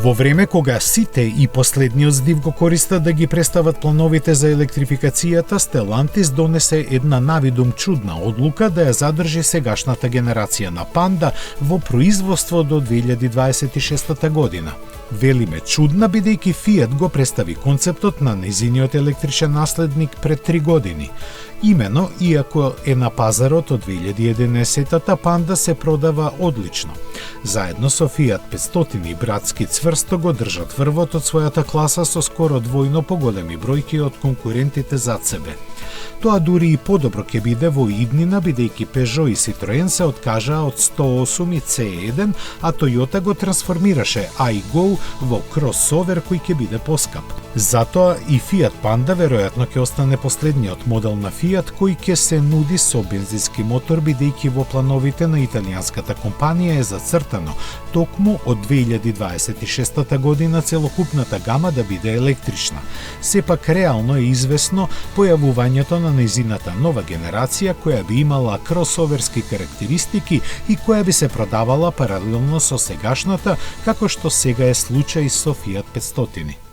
Во време кога сите и последниот здив го користат да ги представат плановите за електрификацијата, Stellantis донесе една навидум чудна одлука да ја задржи сегашната генерација на Панда во производство до 2026 година. Велиме чудна, бидејќи Fiat го представи концептот на нејзиниот електричен наследник пред 3 години. Имено, иако е на пазарот од 2011-та, Панда се продава одлично. Заедно со Fiat 500 и братски цврсто го држат врвот од својата класа со скоро двојно поголеми бројки од конкурентите зад себе. Тоа дури и подобро ќе биде во иднина, бидејќи Peugeot и Citroen се откажаа од 108 и C1, а Toyota го трансформираше Aygo во кросовер кој ќе биде поскап. Затоа и Fiat Panda веројатно ќе остане последниот модел на Fiat кој ќе се нуди со бензински мотор, бидејќи во плановите на италијанската компанија е зацртано токму од 2026 година целокупната гама да биде електрична. Сепак реално е известно појавувањето на нејзината нова генерација која би имала кросоверски карактеристики и која би се продавала паралелно со сегашната, како што сега е случај со Fiat 500.